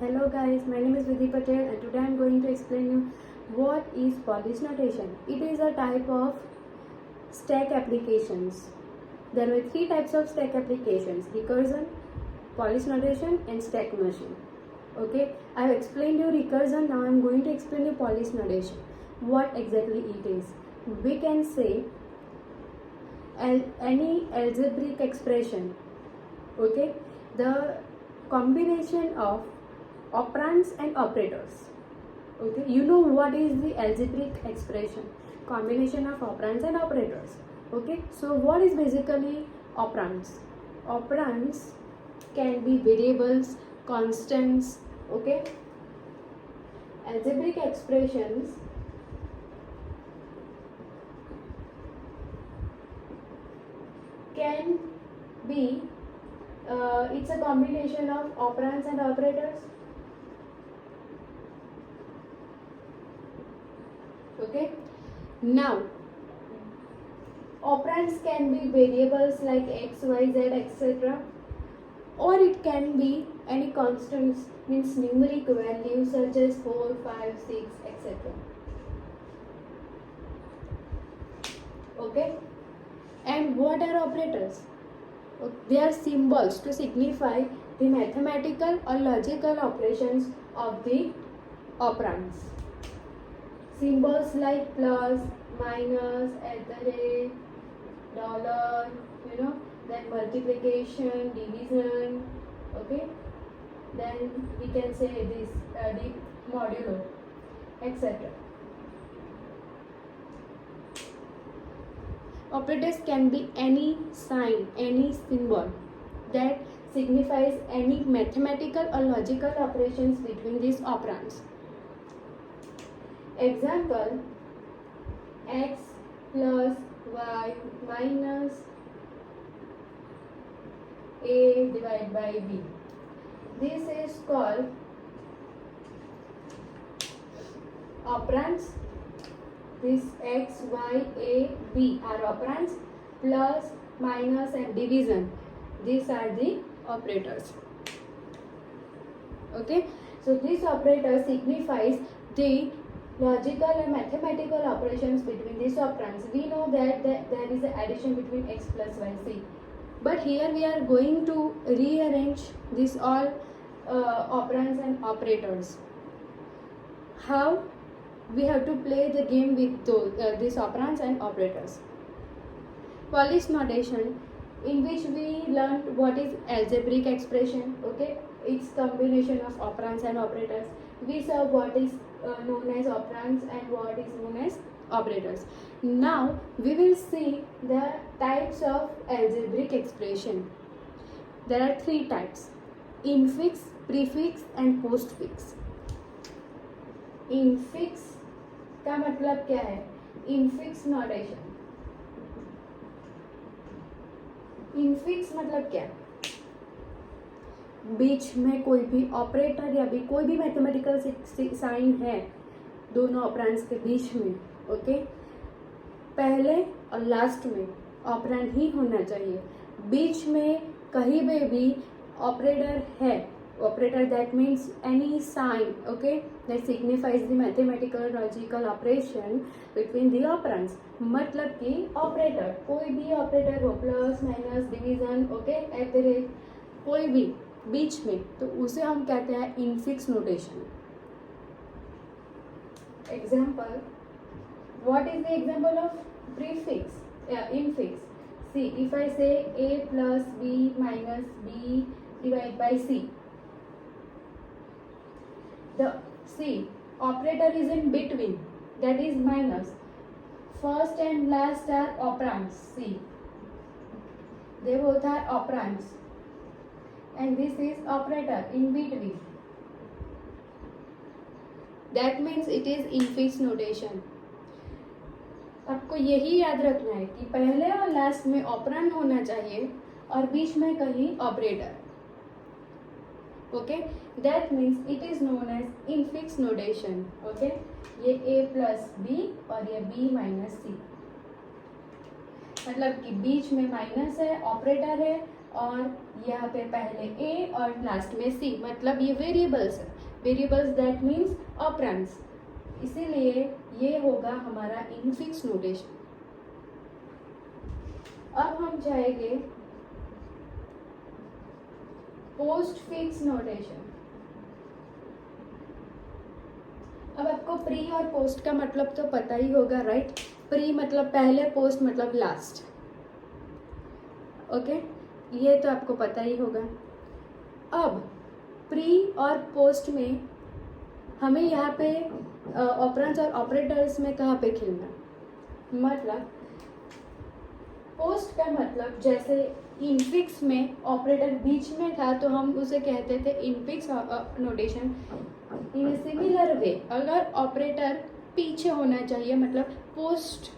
Hello guys, my name is Vidhi Patel and today I am going to explain you what is Polish notation. It is a type of stack applications. There were three types of stack applications: recursion, Polish notation and stack machine. Okay, I have explained you recursion, now I am going to explain you Polish notation. What exactly it is? We can say any algebraic expression, okay, the combination of operands and operators. Okay, you know what is the algebraic expression? Combination of operands and operators. Okay, so what is basically operands? Operands can be variables, constants. Okay, algebraic expressions can be it's a combination of operands and operators. Okay, now operands can be variables like x, y, z, etc., or it can be any constants, means numeric values such as 4, 5, 6, etc. Okay, and what are operators? They are symbols to signify the mathematical or logical operations of the operands. Symbols like plus, minus, at the rate, dollar, then multiplication, division, okay, then we can say this modulo, etc. Operators can be any sign, any symbol that signifies any mathematical or logical operations between these operands. Example: x plus y minus a divided by b. This is called operands. This x, y, a, b are operands. Plus, minus and division, these are the operators. Okay, so this operator signifies the logical and mathematical operations between these operands. We know that there is an addition between x plus y, c, but here we are going to rearrange this all operands and operators. How? We have to play the game with these operands and operators. Polish notation, in which we learned what is algebraic expression. Okay, it's combination of operands and operators. We saw what is known as operands and what is known as operators. Now we will see the types of algebraic expression. There are three types: infix, prefix and postfix. infix का मतलब क्या है? infix notation. infix मतलब क्या? बीच में कोई भी operator या भी कोई भी मैथमेटिकल साइन है दोनों ऑपरेंड्स के बीच में. ओके, पहले और लास्ट में ऑपरेंड ही होना चाहिए. बीच में कहीं पे भी ऑपरेटर है, operator that means any sign, okay, that signifies the mathematical logical operation between the operands. मतलब कि ऑपरेटर, कोई भी ऑपरेटर हो, plus minus division, okay, at the rate, कोई भी बीच में, तो उसे हम कहते हैं infix notation. Example: what is the example of prefix? Infix. See, if I say a plus b minus b divided by c, the C operator is in between, that is minus. First and last are operands. C, they both are operands, and this is operator in between. That means it is infix notation. आपको यही याद रखना है कि पहले और last में operand होना चाहिए और बीच में कहीं operator. Okay, that means it is known as infix notation. Okay, ये a प्लस बी और ये b माइनस सी, मतलब कि बीच में माइनस है, ऑपरेटर है, और यहाँ पे पहले ए और लास्ट में सी, मतलब ये वेरिएबल्स है, वेरिएबल्स दैट मीन्स ऑपरेंड्स, इसीलिए ये होगा हमारा इनफिक्स नोटेशन। अब हम जाएंगे पोस्ट फिक्स नोटेशन। अब आपको प्री और पोस्ट का मतलब तो पता ही होगा, राइट? प्री मतलब पहले, पोस्ट मतलब लास्ट। ओके, ये तो आपको पता ही होगा। अब प्री और पोस्ट में हमें यहाँ पे ऑपरेंड्स और ऑपरेटर्स में कहाँ पे खेलना, मतलब पोस्ट का मतलब जैसे इनफिक्स में ऑपरेटर बीच में था तो हम उसे कहते थे infix notation. In similar way अगर ऑपरेटर पीछे होना चाहिए, मतलब पोस्ट,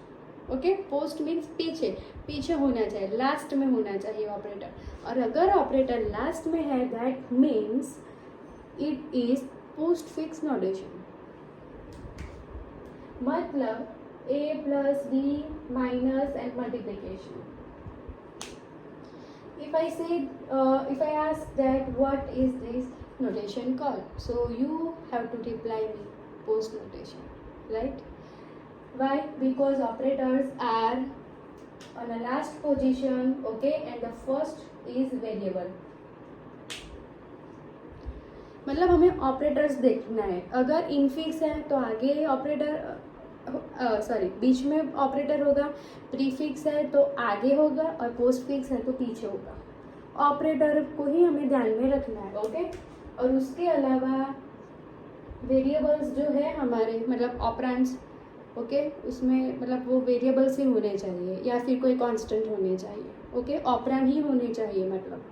ओके, पोस्ट मीन्स पीछे, पीछे होना चाहिए, लास्ट में होना चाहिए ऑपरेटर, और अगर ऑपरेटर लास्ट में है that means it is post fix notation. मतलब a plus b minus and multiplication. If I ask that what is this notation called, so you have to reply me post notation, right? Why? Because operators are on the last position, okay, and the first is variable. मतलब हमें operators देखना है, अगर infix है तो आगे operator बीच में operator होगा, प्रीफिक्स है तो आगे होगा, और पोस्ट फिक्स है तो पीछे होगा। ऑपरेटर को ही हमें ध्यान में रखना है, ओके। और उसके अलावा वेरिएबल्स जो है हमारे, मतलब ऑपरेंड्स, ओके, उसमें मतलब वो वेरिएबल्स ही होने चाहिए या फिर कोई कांस्टेंट होने चाहिए, ओके, ऑपरेंड ही होने चाहिए। मतलब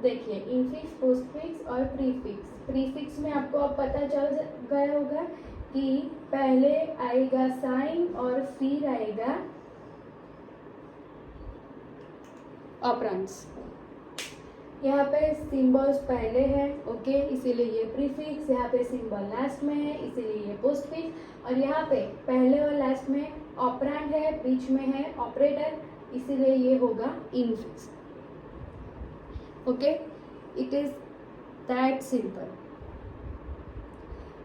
देखिए इनफिक्स, पोस्ट फिक्स और प्रीफिक्स। प्रीफिक्स में आपको अब पता चल गया होगा कि पहले आएगा साइन और फिर आएगा ऑपरेंड्स। यहाँ पे सिंबल्स पहले है, ओके, इसीलिए ये प्रीफिक्स, यहाँ पे सिंबल लास्ट में है इसीलिए ये पोस्ट फिक्स, और यहाँ पे पहले और लास्ट में ऑपरेंड है, बीच में है ऑपरेटर, इसीलिए ये होगा infix. Okay, it is that simple.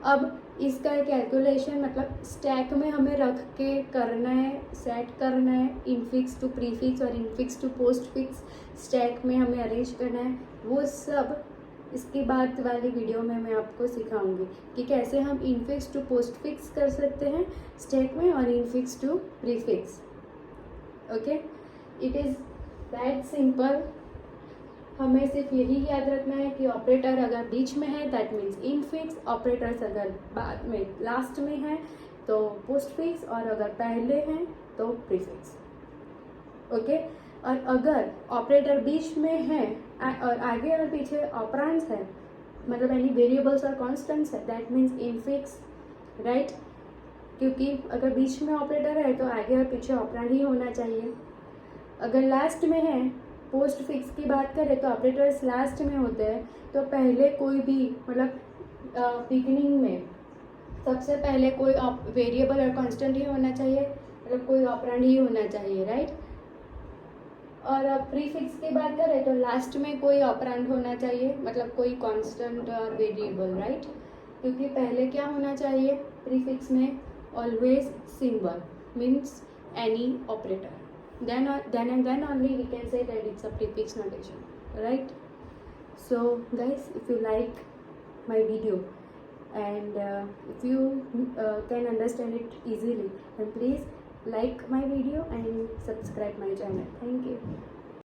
अब इसका कैलकुलेशन मतलब स्टैक में हमें रख के करना है, सेट करना है, इनफिक्स टू प्रीफिक्स और infix to postfix stack में हमें अरेंज करना है। वो सब इसके बाद वाली वीडियो में मैं आपको सिखाऊंगी कि कैसे हम इनफिक्स टू पोस्ट फिक्स कर सकते हैं स्टैक में और infix to prefix. Okay, it is that simple. हमें सिर्फ यही याद रखना है कि ऑपरेटर अगर बीच में है दैट मीन्स इनफिक्स, ऑपरेटर्स अगर बाद में लास्ट में है तो पोस्ट फिक्स, और अगर पहले हैं तो प्रीफिक्स। ओके, और अगर ऑपरेटर बीच में है और आगे और पीछे ऑपरेंड्स है, मतलब एनी वेरिएबल्स और कांस्टेंट्स है, दैट मीन्स इनफिक्स, राइट? क्योंकि अगर बीच में ऑपरेटर है तो आगे और पीछे ऑपरेंड ही होना चाहिए। अगर लास्ट में है, पोस्ट फिक्स की बात करें तो ऑपरेटर्स लास्ट में होते हैं, तो पहले कोई भी, मतलब बिगिनिंग में सबसे पहले कोई वेरिएबल और कांस्टेंट ही होना चाहिए, मतलब कोई ऑपरेंड ही होना चाहिए, राइट? और अब प्रीफिक्स की बात करें तो लास्ट में कोई ऑपरेंड होना चाहिए, मतलब कोई कांस्टेंट और वेरिएबल, राइट? क्योंकि पहले क्या होना चाहिए प्रीफिक्स में? Always symbol means any operator, then and then only we can say that it's a prefix notation, right? So guys, if you like my video and if you can understand it easily, then please like my video and subscribe my channel. Thank you.